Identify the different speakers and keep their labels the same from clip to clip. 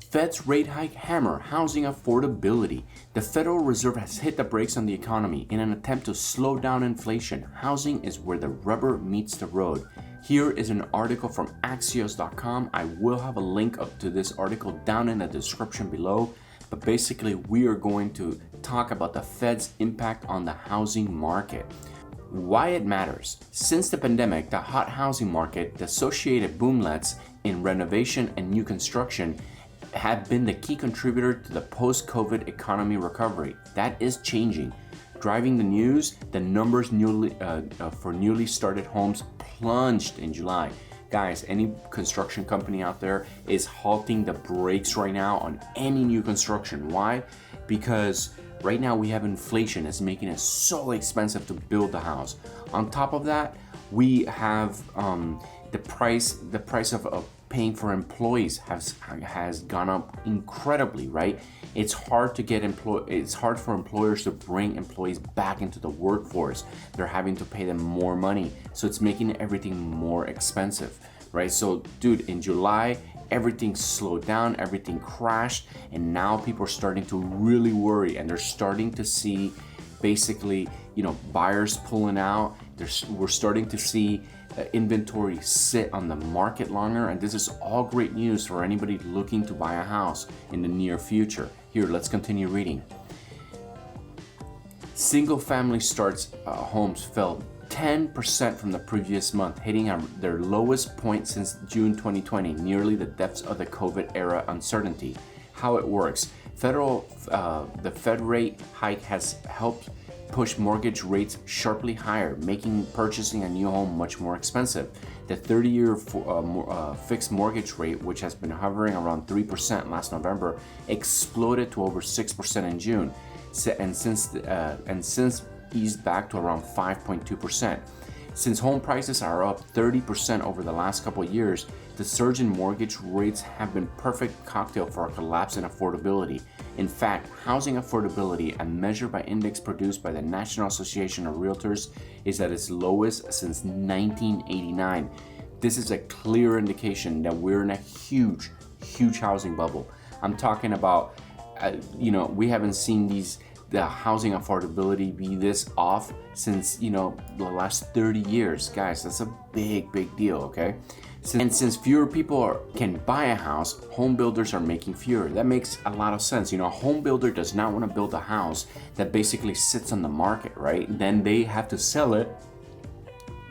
Speaker 1: Fed's rate hike hammer housing affordability. The Federal Reserve has hit the brakes on the economy in an attempt to slow down inflation. Housing is where the rubber meets the road. Here is an article from Axios.com. I will have a link up to this article down in the description below. But basically, we are going to talk about the Fed's impact on the housing market. Why it matters. Since the pandemic, the hot housing market, the associated boomlets in renovation and new construction have been the key contributor to the post-COVID economy recovery. That is changing. Driving the news, the numbers for newly started homes plunged in July. Guys, any construction company out there is halting the brakes right now on any new construction. Why? Because right now we have inflation. It's making it so expensive to build the house. On top of that, we have the price of paying for employees has gone up incredibly, right? It's hard for employers to bring employees back into the workforce. They're having to pay them more money. So it's making everything more expensive, right? So dude, in July, everything slowed down, everything crashed, and now people are starting to really worry, and they're starting to see basically, buyers pulling out. We're starting to see inventory sit on the market longer, and this is all great news for anybody looking to buy a house in the near future. Here, let's continue reading. Single family starts homes fell 10% from the previous month, hitting their lowest point since June 2020, nearly the depths of the COVID era uncertainty. How it works. The Fed rate hike has helped push mortgage rates sharply higher, making purchasing a new home much more expensive. The 30-year fixed mortgage rate, which has been hovering around 3% last November, exploded to over 6% in June, and since eased back to around 5.2%. Since home prices are up 30% over the last couple of years, the surge in mortgage rates have been perfect cocktail for a collapse in affordability. In fact, housing affordability, a measure by index produced by the National Association of Realtors, is at its lowest since 1989. This is a clear indication that we're in a huge housing bubble. I'm talking about, we haven't seen the housing affordability be this off since, the last 30 years. Guys, that's a big deal, okay? Since fewer people can buy a house, home builders are making fewer. That makes a lot of sense. A home builder does not want to build a house that basically sits on the market, right? Then they have to sell it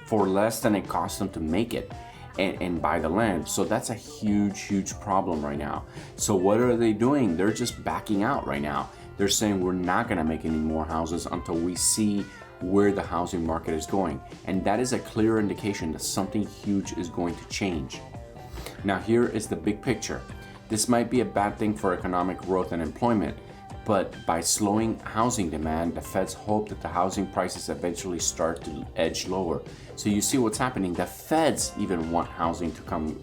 Speaker 1: for less than it costs them to make it and buy the land. So that's a huge problem right now. So what are they doing? They're just backing out right now. They're saying we're not going to make any more houses until we see where the housing market is going. And that is a clear indication that something huge is going to change. Now here is the big picture. This might be a bad thing for economic growth and employment, but by slowing housing demand, the Feds hope that the housing prices eventually start to edge lower. So you see what's happening. The Feds even want housing to come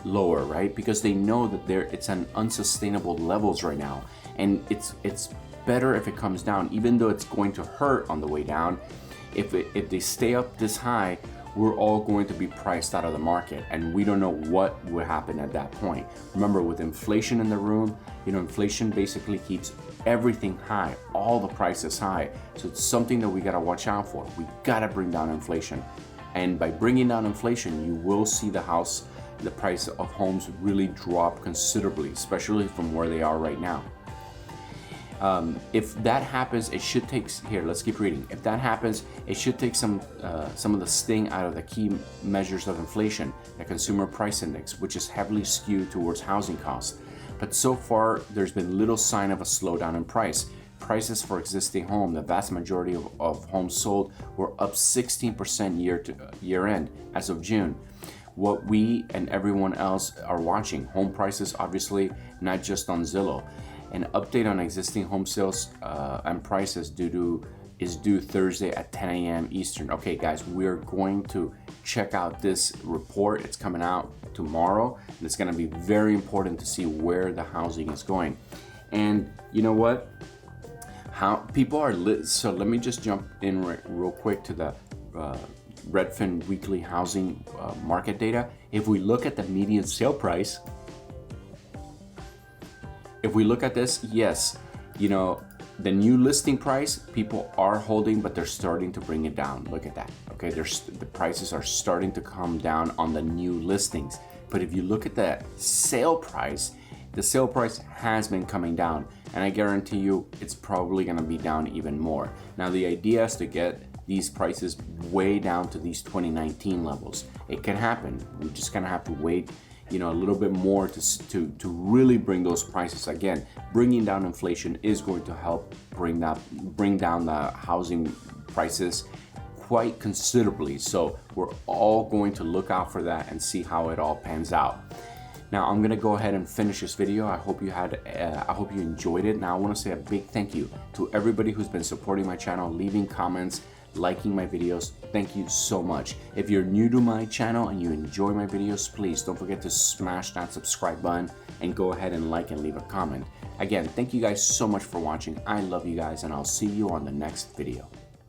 Speaker 1: lower, right? Because they know that it's on unsustainable levels right now. And it's better if it comes down, even though it's going to hurt on the way down. If they stay up this high, we're all going to be priced out of the market, and we don't know what will happen at that point. Remember, with inflation in the room, inflation basically keeps everything high, all the prices high. So it's something that we gotta watch out for. We gotta bring down inflation. And by bringing down inflation, you will see the price of homes really drop considerably, especially from where they are right now. If that happens, it should take, let's keep reading. If that happens, it should take some of the sting out of the key measures of inflation, the consumer price index, which is heavily skewed towards housing costs. But so far, there's been little sign of a slowdown in price. Prices for existing home, the vast majority of homes sold, were up 16% year end as of June. What we and everyone else are watching, home prices, obviously, not just on Zillow. An update on existing home sales and prices is due Thursday at 10 a.m. Eastern. Okay, guys, we're going to check out this report. It's coming out tomorrow, and it's going to be very important to see where the housing is going. And you know what? How people are lit. So let me just jump in real quick to the Redfin weekly housing market data. If we look at the median sale price, if we look at this, yes, the new listing price, people are holding, but they're starting to bring it down. Look at that. Okay, the prices are starting to come down on the new listings. But if you look at the sale price has been coming down, and I guarantee you it's probably gonna be down even more. Now, the idea is to get these prices way down to these 2019 levels. It can happen. We're just gonna have to wait a little bit more to really bring those prices. Again, bringing down inflation is going to help bring down the housing prices quite considerably. So we're all going to look out for that and see how it all pans out. Now I'm gonna go ahead and finish this video. I hope you enjoyed it. Now I want to say a big thank you to everybody who's been supporting my channel, leaving comments, liking my videos. Thank you so much. If you're new to my channel and you enjoy my videos, please don't forget to smash that subscribe button and go ahead and like and leave a comment. Again, thank you guys so much for watching. I love you guys, and I'll see you on the next video.